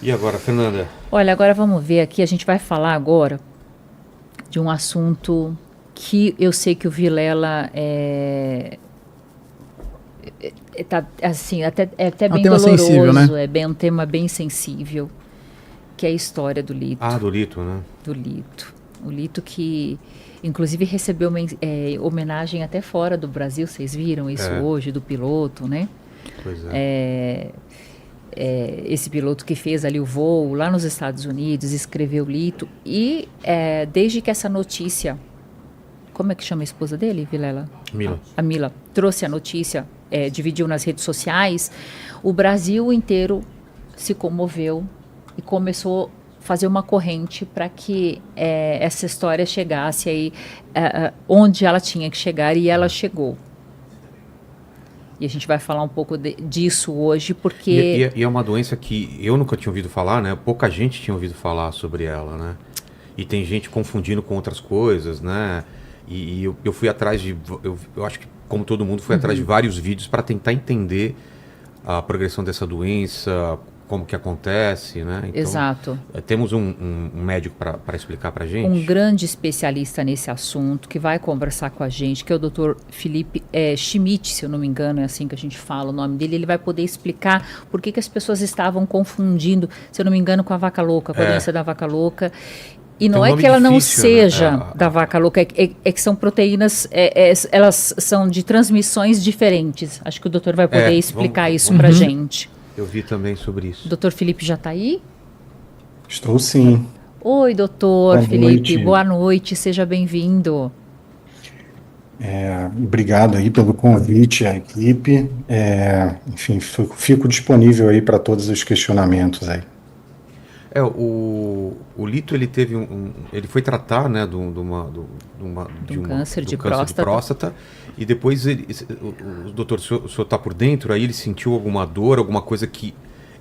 E agora, Fernanda? Olha, agora vamos ver aqui, a gente vai falar agora de um assunto que eu sei que o Vilela tá, assim, é até É um bem tema sensível, né? doloroso, é bem um tema bem sensível, que é a história do Ah, Lito, do Lito, né? do Lito. O Lito que, inclusive, recebeu uma homenagem até fora do Brasil, vocês viram isso É, hoje, do piloto, né? pois é. Esse piloto que fez ali o voo lá nos Estados Unidos, escreveu Lito, e desde que essa notícia, como é que chama a esposa dele, Vilela? Mila. A Mila trouxe a notícia, dividiu nas redes sociais, o Brasil inteiro se comoveu e começou a fazer uma corrente para que essa história chegasse aí onde ela tinha que chegar, e ela chegou. E a gente vai falar um pouco disso hoje, porque... E é uma doença que eu nunca tinha ouvido falar, né? Pouca gente tinha ouvido falar sobre ela, né? E tem gente confundindo com outras coisas, né? E eu fui atrás de... Eu acho que, como todo mundo, fui atrás de vários vídeos para tentar entender a progressão dessa doença, como que acontece, né? Então, Exato. temos um médico para explicar para Um gente. grande especialista nesse assunto, que vai conversar com a gente, que é o Dr. Felipe Schmidt, se eu não me engano, é assim que a gente fala o nome dele. Ele vai poder explicar por que as pessoas estavam confundindo, se eu não me engano, com a vaca louca, com a doença da vaca louca. E Tem não um é nome que ela não difícil, né? seja da vaca louca, é que são proteínas, elas são de transmissões diferentes. Acho que o doutor vai poder explicar isso pra gente. Eu vi também sobre isso. Doutor Felipe já está aí? Estou sim. Oi, doutor Boa Felipe, noite. boa noite, seja bem-vindo. Obrigado aí pelo convite à equipe. Enfim, fico disponível aí para todos os questionamentos aí. O Lito, ele teve ele foi tratar, né, De um câncer do de câncer de próstata. próstata, e depois o doutor, o senhor tá por dentro, aí ele sentiu alguma dor, alguma coisa que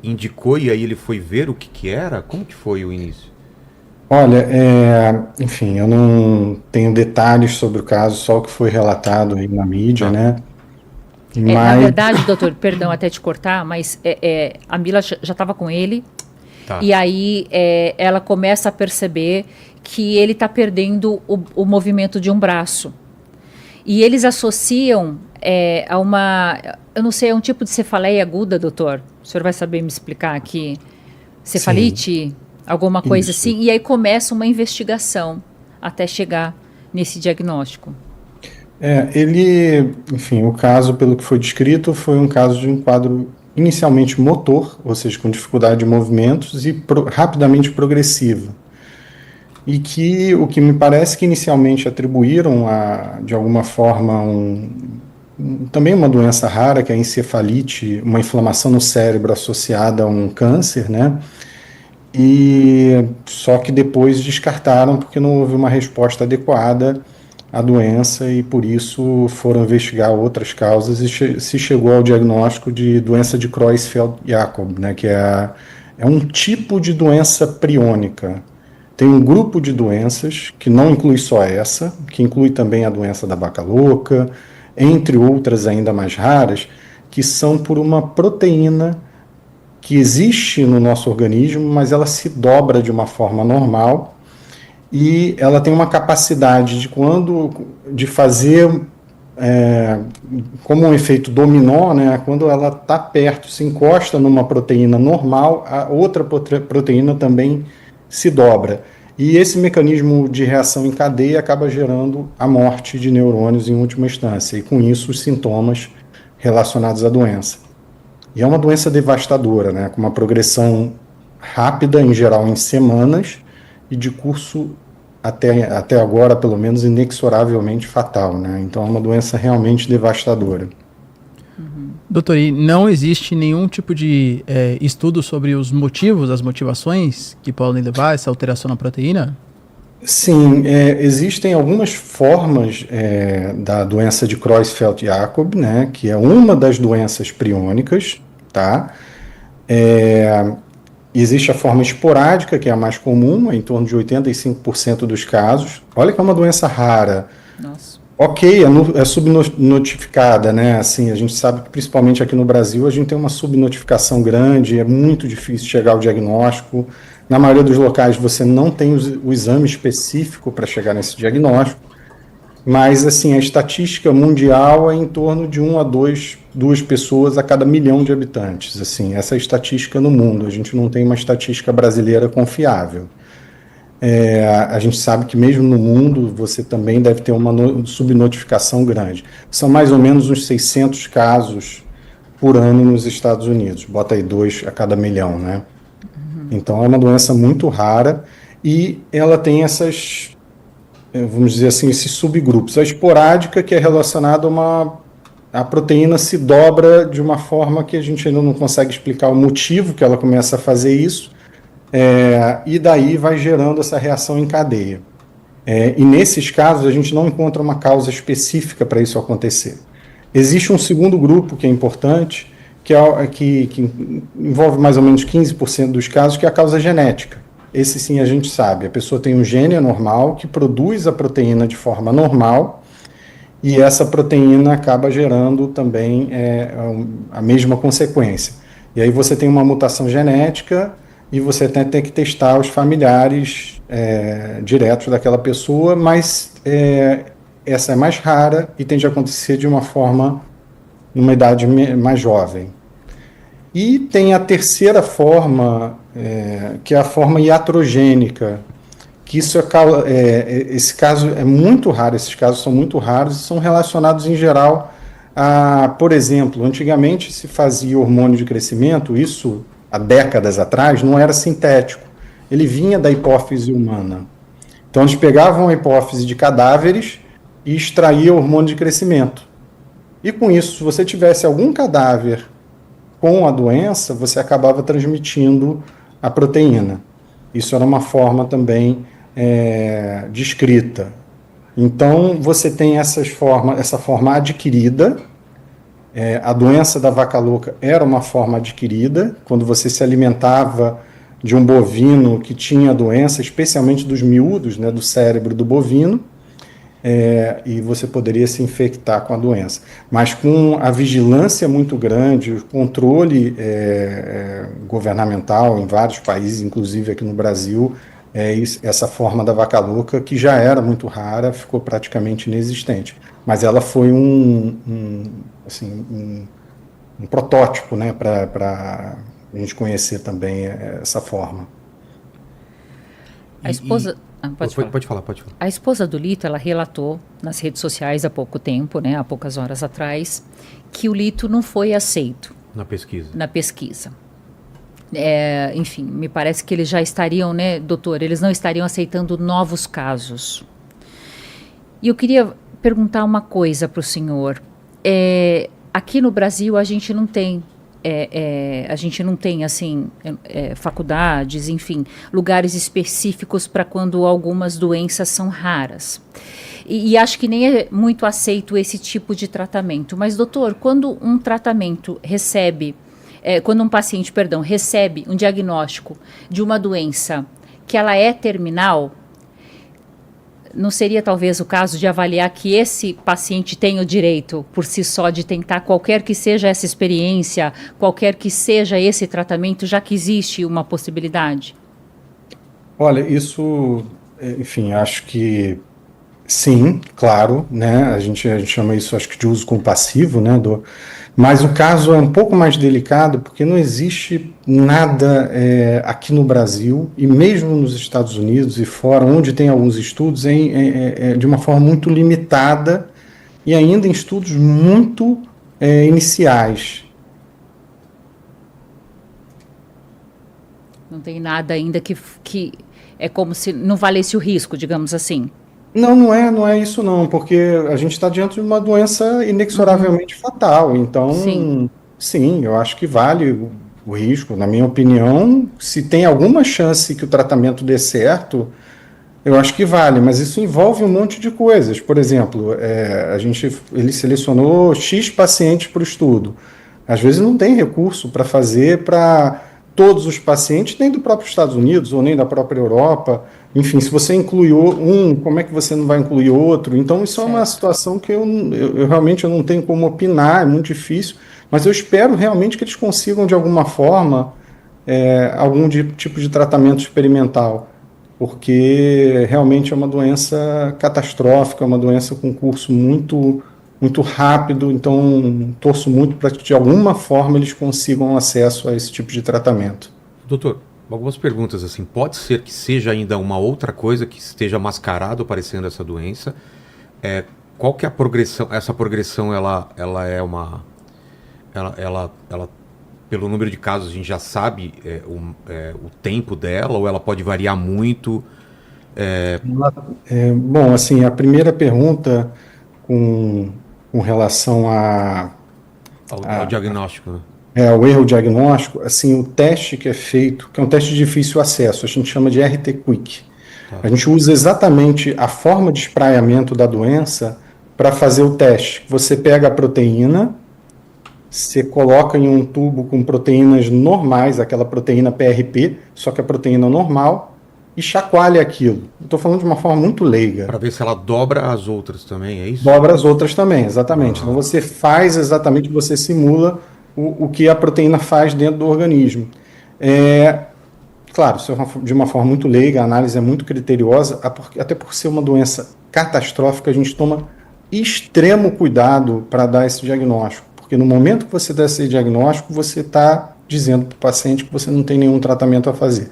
indicou, e aí ele foi ver o que que era? Como que foi o início? Olha, enfim, eu não tenho detalhes sobre o caso, só o que foi relatado aí na mídia, Tá, né? Na Mas, verdade, doutor, perdão até te cortar, mas a Mila já estava com ele, tá. e aí ela começa a perceber que ele está perdendo o movimento de um braço. E eles associam a uma, eu não sei, é um tipo de cefaleia aguda, doutor? O senhor vai saber me explicar aqui? sim, Cefalite? Alguma coisa isso. assim? E aí começa uma investigação até chegar nesse diagnóstico. Enfim, o caso, pelo que foi descrito, foi um caso de um quadro inicialmente motor, ou seja, com dificuldade de movimentos e rapidamente progressivo. E que o que me parece que inicialmente atribuíram de alguma forma, também uma doença rara, que é a encefalite, uma inflamação no cérebro associada a um câncer, né? E só que depois descartaram porque não houve uma resposta adequada à doença e por isso foram investigar outras causas e se chegou ao diagnóstico de doença de Creutzfeldt-Jakob, né, que é um tipo de doença priônica. Tem um grupo de doenças que não inclui só essa, que inclui também a doença da vaca louca, entre outras ainda mais raras, que são por uma proteína que existe no nosso organismo, mas ela se dobra de uma forma normal e ela tem uma capacidade de fazer como um efeito dominó, né? Quando ela está perto, se encosta numa proteína normal, a outra proteína também se dobra. E esse mecanismo de reação em cadeia acaba gerando a morte de neurônios em última instância, e com isso os sintomas relacionados à doença. E é uma doença devastadora, né? Com uma progressão rápida, em geral em semanas, e de curso até agora, pelo menos, inexoravelmente fatal, né? Então é uma doença realmente devastadora. Doutor, e não existe nenhum tipo de estudo sobre os motivos, as motivações que podem levar a essa alteração na proteína? Sim, existem algumas formas da doença de Creutzfeldt-Jakob, né? Que é uma das doenças priônicas, tá? Existe a forma esporádica, que é a mais comum, em torno de 85% dos casos. Olha que é uma doença rara. Nossa. Ok, é subnotificada, né? Assim, a gente sabe que principalmente aqui no Brasil a gente tem uma subnotificação grande, é muito difícil chegar ao diagnóstico. Na maioria dos locais você não tem o exame específico para chegar nesse diagnóstico, mas assim, a estatística mundial é em torno de 1 a 2 pessoas a cada 1 milhão de habitantes. Assim, essa é a estatística no mundo, a gente não tem uma estatística brasileira confiável. A gente sabe que mesmo no mundo você também deve ter uma subnotificação grande. São mais ou menos uns 600 casos por ano nos Estados Unidos. Bota aí 2 a cada 1 milhão, né? Então é uma doença muito rara e ela tem essas, vamos dizer assim, esses subgrupos. A esporádica, que é relacionada a proteína se dobra de uma forma que a gente ainda não consegue explicar o motivo que ela começa a fazer isso. E daí vai gerando essa reação em cadeia. E nesses casos a gente não encontra uma causa específica para isso acontecer. Existe um segundo grupo que é importante, que envolve mais ou menos 15% dos casos, que é a causa genética. Esse sim a gente sabe, a pessoa tem um gene anormal que produz a proteína de forma normal e essa proteína acaba gerando também a mesma consequência. E aí você tem uma mutação genética e você tem que testar os familiares diretos daquela pessoa, mas essa é mais rara e tende a acontecer de uma forma, numa idade mais jovem. E tem a terceira forma, que é a forma iatrogênica, que esse caso é muito raro, esses casos são muito raros e são relacionados em geral a, por exemplo, antigamente se fazia hormônio de crescimento, isso há décadas atrás, não era sintético. Ele vinha da hipófise humana. Então, eles pegavam a hipófise de cadáveres e extraíam hormônio de crescimento. E com isso, se você tivesse algum cadáver com a doença, você acabava transmitindo a proteína. Isso era uma forma também descrita. Então, você tem essa forma adquirida. A doença da vaca louca era uma forma adquirida, quando você se alimentava de um bovino que tinha a doença, especialmente dos miúdos, né, do cérebro do bovino, e você poderia se infectar com a doença. Mas com a vigilância muito grande, o controle governamental em vários países, inclusive aqui no Brasil, essa forma da vaca louca, que já era muito rara, ficou praticamente inexistente. Mas ela foi um protótipo, né, para a gente conhecer também essa forma. A esposa... Pode falar. A esposa do Lito, ela relatou nas redes sociais há pouco tempo, né, há poucas horas atrás, que o Lito não foi aceito na pesquisa. Enfim, me parece que eles já estariam, né, doutor, eles não estariam aceitando novos casos. E eu queria perguntar uma coisa para o senhor. Aqui no Brasil a gente não tem assim faculdades, enfim, lugares específicos para quando algumas doenças são raras. E acho que nem é muito aceito esse tipo de tratamento. Mas, doutor, quando um paciente recebe um diagnóstico de uma doença que ela é terminal, não seria talvez o caso de avaliar que esse paciente tem o direito, por si só, de tentar qualquer que seja essa experiência, qualquer que seja esse tratamento, já que existe uma possibilidade? Olha, isso, enfim, acho que sim, claro, né? A gente chama isso, acho que, de uso compassivo, né? Mas o caso é um pouco mais delicado porque não existe nada aqui no Brasil e mesmo nos Estados Unidos e fora, onde tem alguns estudos, de uma forma muito limitada e ainda em estudos muito iniciais. Não tem nada ainda que é como se não valesse o risco, digamos assim. Não é isso não, porque a gente está diante de uma doença inexoravelmente fatal, então, sim, eu acho que vale o risco. Na minha opinião, se tem alguma chance que o tratamento dê certo, eu acho que vale, mas isso envolve um monte de coisas. Por exemplo, ele selecionou X pacientes para o estudo. Às vezes não tem recurso para fazer, para todos os pacientes, nem do próprio Estados Unidos ou nem da própria Europa. Enfim, se você inclui um, como é que você não vai incluir outro? Então, isso é uma situação que eu realmente não tenho como opinar, é muito difícil, mas eu espero realmente que eles consigam, de alguma forma, algum tipo de tratamento experimental, porque realmente é uma doença catastrófica, é uma doença com curso muito, muito rápido, então torço muito para que, de alguma forma, eles consigam acesso a esse tipo de tratamento. Doutor, algumas perguntas assim. Pode ser que seja ainda uma outra coisa que esteja mascarado parecendo essa doença. Qual que é a progressão? Essa progressão, ela é uma... Ela pelo número de casos, a gente já sabe o tempo dela, ou ela pode variar muito? Bom, assim, a primeira pergunta com relação Ao diagnóstico, né? o erro diagnóstico, assim, o teste que é feito, que é um teste de difícil acesso, a gente chama de RT-Quick. A gente usa exatamente a forma de espraiamento da doença para fazer o teste. Você pega a proteína, você coloca em um tubo com proteínas normais, aquela proteína PRP, só que a proteína normal, e chacoalha aquilo. Estou falando de uma forma muito leiga. Para ver se ela dobra as outras também, é isso? Dobra as outras também, exatamente. Então você faz exatamente, você simula o que a proteína faz dentro do organismo. Claro, isso é de uma forma muito leiga, a análise é muito criteriosa, até por ser uma doença catastrófica, a gente toma extremo cuidado para dar esse diagnóstico, porque no momento que você dá esse diagnóstico, você está dizendo para o paciente que você não tem nenhum tratamento a fazer.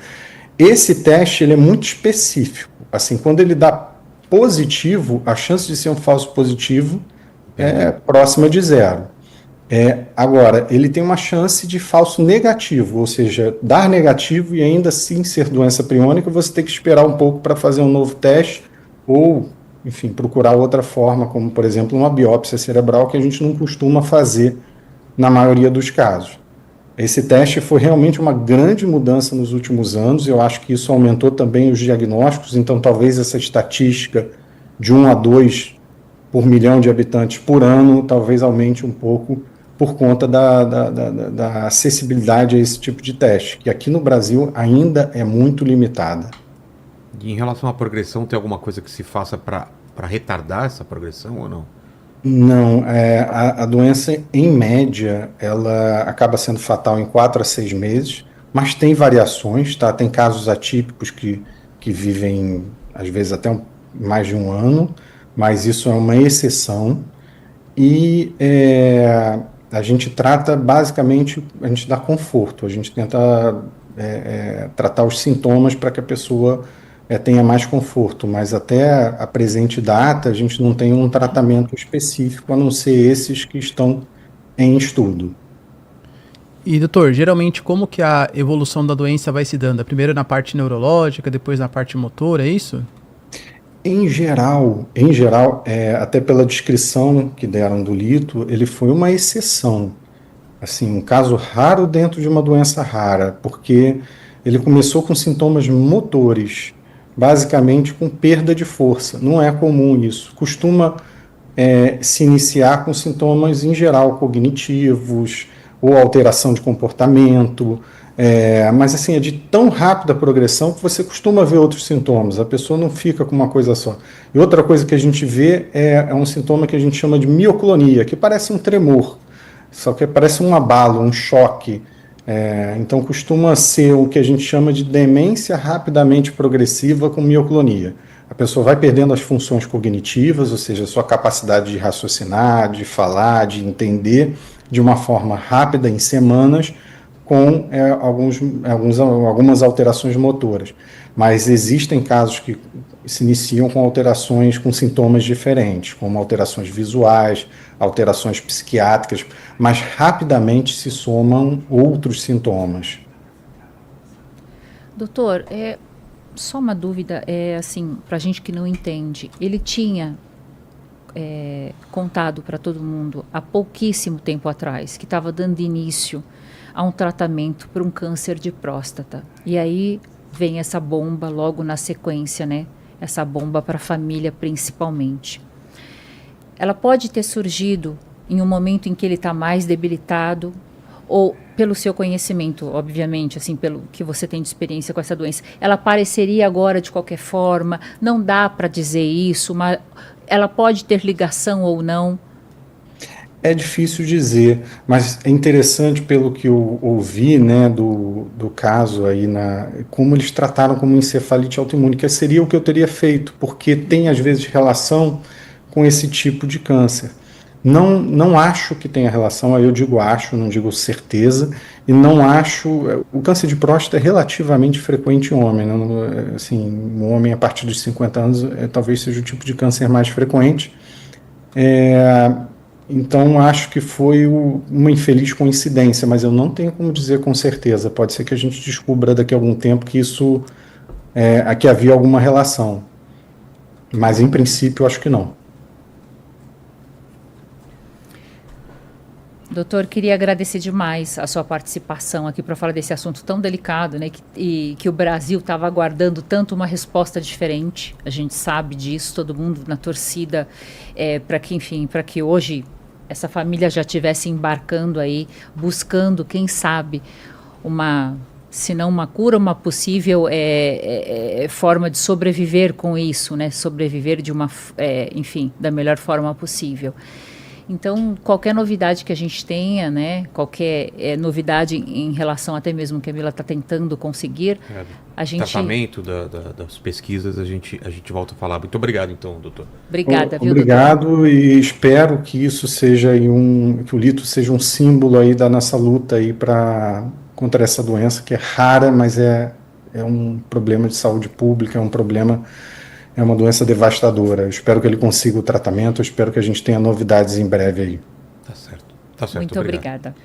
Esse teste ele é muito específico, assim, quando ele dá positivo, a chance de ser um falso positivo é próxima de zero. Agora, ele tem uma chance de falso negativo, ou seja, dar negativo e ainda assim ser doença priônica, você tem que esperar um pouco para fazer um novo teste ou, enfim, procurar outra forma, como, por exemplo, uma biópsia cerebral, que a gente não costuma fazer na maioria dos casos. Esse teste foi realmente uma grande mudança nos últimos anos, eu acho que isso aumentou também os diagnósticos, então talvez essa estatística de 1 a 2 por milhão de habitantes por ano, talvez aumente um pouco por conta da acessibilidade a esse tipo de teste, que aqui no Brasil ainda é muito limitada. E em relação à progressão, tem alguma coisa que se faça para retardar essa progressão ou não? Não, a doença, em média, ela acaba sendo fatal em 4 a 6 meses, mas tem variações, tá? Tem casos atípicos que vivem, às vezes, até mais de um ano, mas isso é uma exceção. E a gente trata, basicamente, a gente dá conforto, a gente tenta tratar os sintomas para que a pessoa tenha mais conforto, mas até a presente data a gente não tem um tratamento específico, a não ser esses que estão em estudo. E, doutor, geralmente como que a evolução da doença vai se dando? Primeiro na parte neurológica, depois na parte motora, é isso? Em geral, até pela descrição que deram do Lito, ele foi uma exceção, assim, um caso raro dentro de uma doença rara, porque ele começou com sintomas motores, basicamente com perda de força. Não é comum isso. Costuma se iniciar com sintomas, em geral, cognitivos ou alteração de comportamento, mas assim, é de tão rápida a progressão que você costuma ver outros sintomas, a pessoa não fica com uma coisa só. E outra coisa que a gente vê é um sintoma que a gente chama de mioclonia, que parece um tremor, só que parece um abalo, um choque. Então costuma ser o que a gente chama de demência rapidamente progressiva com mioclonia. A pessoa vai perdendo as funções cognitivas, ou seja, a sua capacidade de raciocinar, de falar, de entender de uma forma rápida, em semanas, com algumas alterações motoras. Mas existem casos que se iniciam com alterações, com sintomas diferentes, como alterações visuais, alterações psiquiátricas, mas rapidamente se somam outros sintomas. Doutor, só uma dúvida, assim, para a gente que não entende, ele tinha contado para todo mundo há pouquíssimo tempo atrás que estava dando início a um tratamento para um câncer de próstata. E aí vem essa bomba logo na sequência, né? Essa bomba para a família principalmente. Ela pode ter surgido em um momento em que ele está mais debilitado, ou pelo seu conhecimento, obviamente, assim, pelo que você tem de experiência com essa doença, ela apareceria agora de qualquer forma? Não dá para dizer isso, mas ela pode ter ligação ou não? É difícil dizer, mas é interessante pelo que eu ouvi, né, do caso aí, como eles trataram como encefalite autoimune, que seria o que eu teria feito, porque tem às vezes relação com esse tipo de câncer. Não acho que tenha relação, aí eu digo acho, não digo certeza, e não acho. O câncer de próstata é relativamente frequente em homem, né? Assim, um homem a partir dos 50 anos talvez seja o tipo de câncer mais frequente. Então, acho que foi uma infeliz coincidência, mas eu não tenho como dizer com certeza. Pode ser que a gente descubra daqui a algum tempo que aqui havia alguma relação. Mas, em princípio, acho que não. Doutor, queria agradecer demais a sua participação aqui para falar desse assunto tão delicado, né? E que o Brasil estava aguardando tanto uma resposta diferente. A gente sabe disso, todo mundo na torcida, para que, enfim, para que hoje essa família já estivesse embarcando aí, buscando, quem sabe, se não uma cura, uma possível forma de sobreviver com isso, né? Sobreviver enfim, da melhor forma possível. Então, qualquer novidade que a gente tenha, né, qualquer novidade em relação até mesmo que a Mila está tentando conseguir, a gente... Tratamento das pesquisas, a gente volta a falar. Muito obrigado, então, doutor. Obrigada, viu, Obrigado, doutor? e espero que isso seja que o lito seja um símbolo aí da nossa luta aí contra essa doença, que é rara, mas é um problema de saúde pública, é uma doença devastadora. Eu espero que ele consiga o tratamento, eu espero que a gente tenha novidades em breve aí. Tá certo. Tá certo. Muito obrigada.